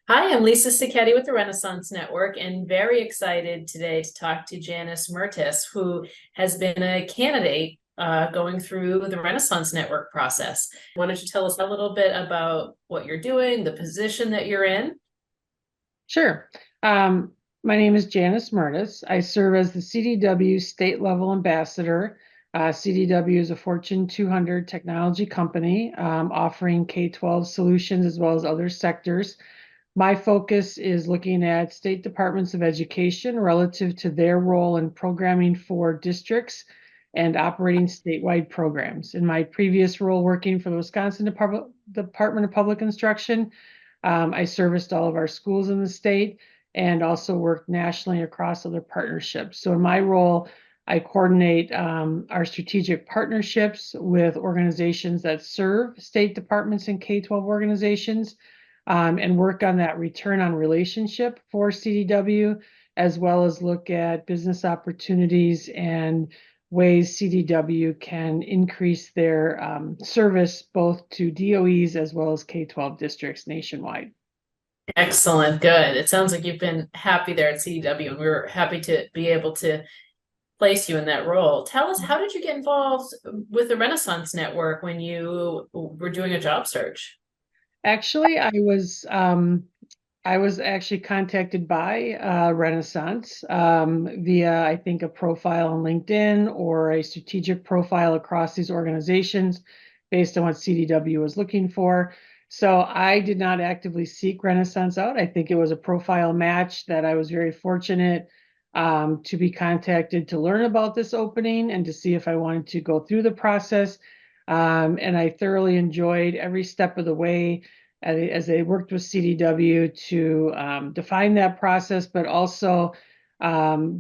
Hi, I'm Lisa Sacchetti with the Renaissance Network and very excited today to talk to Janice Mertes, who has been a candidate going through the Renaissance Network process. Why don't you tell us a little bit about what you're doing, the position that you're in? Sure. Um, my name is Janice Mertes. I serve as the CDW state level ambassador. CDW is a Fortune 200 technology company offering K-12 solutions as well as other sectors. My focus is looking at state departments of education relative to their role in programming for districts and operating statewide programs. In my previous role working for the Wisconsin Department of Public Instruction, I serviced all of our schools in the state and also worked nationally across other partnerships. So in my role, I coordinate our strategic partnerships with organizations that serve state departments and K-12 organizations, and work on that return on relationship for CDW, as well as look at business opportunities and ways CDW can increase their service both to DOEs as well as K-12 districts nationwide. Excellent, good. It sounds like you've been happy there at CDW, and we're happy to be able to place you in that role. Tell us, how did you get involved with the Renaissance Network when you were doing a job search? Actually, I was actually contacted by Renaissance via, I think, a profile on LinkedIn or a strategic profile across these organizations based on what CDW was looking for. So I did not actively seek Renaissance out. I think it was a profile match that I was very fortunate to be contacted to learn about this opening and to see if I wanted to go through the process. And I thoroughly enjoyed every step of the way as they worked with CDW to define that process, but also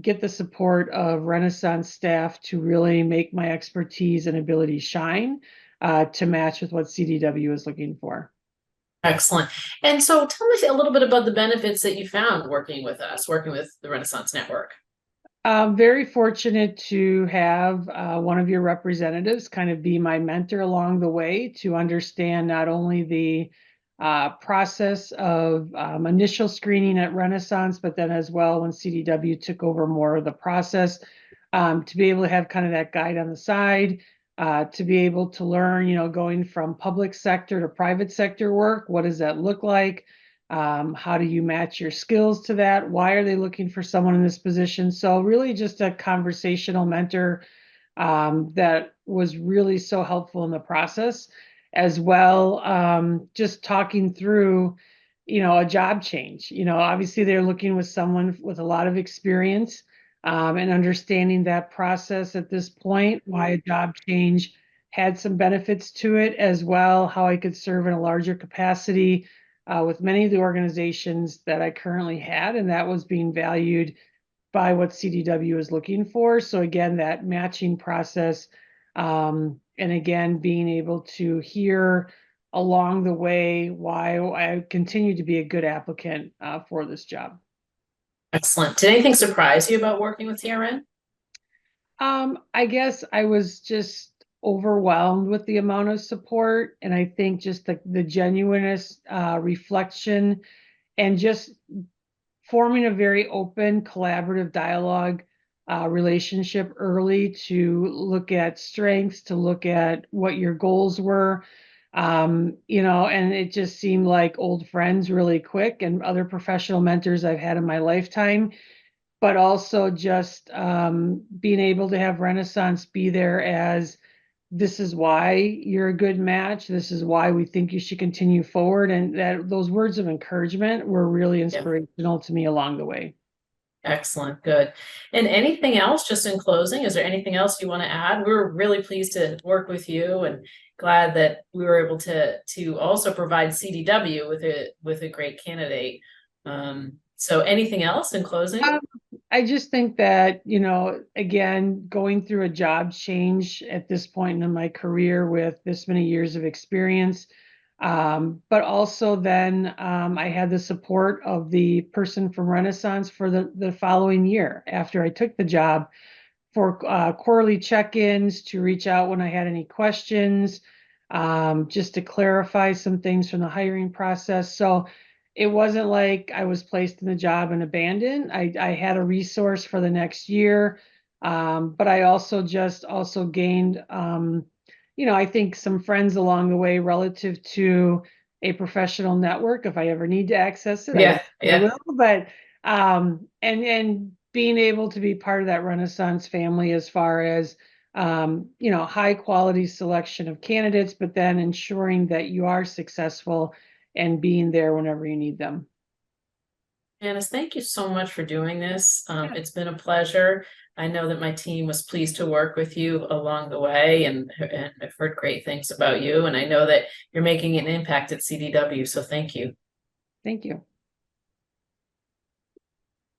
get the support of Renaissance staff to really make my expertise and ability shine to match with what CDW is looking for. Excellent. And so tell me a little bit about the benefits that you found working with us, working with the Renaissance Network. I'm very fortunate to have one of your representatives kind of be my mentor along the way to understand not only the process of initial screening at Renaissance, but then as well when CDW took over more of the process, to be able to have kind of that guide on the side, to be able to learn, going from public sector to private sector work, what does that look like? How do you match your skills to that? Why are they looking for someone in this position? So really just a conversational mentor that was really so helpful in the process, as well just talking through, a job change. Obviously they're looking with someone with a lot of experience and understanding that process at this point, why a job change had some benefits to it, as well how I could serve in a larger capacity with many of the organizations that I currently had, and that was being valued by what CDW is looking for. So again, that matching process, and again, being able to hear along the way why I continue to be a good applicant for this job. Excellent. Did anything surprise you about working with TRN? I guess I was just overwhelmed with the amount of support, and I think just the genuineness, reflection, and just forming a very open, collaborative dialogue relationship early to look at strengths, to look at what your goals were. And it just seemed like old friends really quick and other professional mentors I've had in my lifetime, but also just being able to have Renaissance be there as this is why you're a good match. This is why we think you should continue forward. And that those words of encouragement were really Yeah. inspirational to me along the way. Excellent. Good. And anything else, just in closing, is there anything else you want to add? We're really pleased to work with you and glad that we were able to also provide CDW with a great candidate. So anything else in closing? Um, I just think that, again, going through a job change at this point in my career with this many years of experience, but also then I had the support of the person from Renaissance for the following year after I took the job for quarterly check-ins to reach out when I had any questions, just to clarify some things from the hiring process. So it wasn't like I was placed in the job and abandoned. I had a resource for the next year. But I also gained, I think some friends along the way relative to a professional network. If I ever need to access it, Yeah, I yeah. will. But and being able to be part of that Renaissance family as far as high quality selection of candidates, but then ensuring that you are successful and being there whenever you need them. Janice, thank you so much for doing this. Yeah. It's been a pleasure. I know that my team was pleased to work with you along the way, and I've heard great things about you. And I know that you're making an impact at CDW. So thank you. Thank you.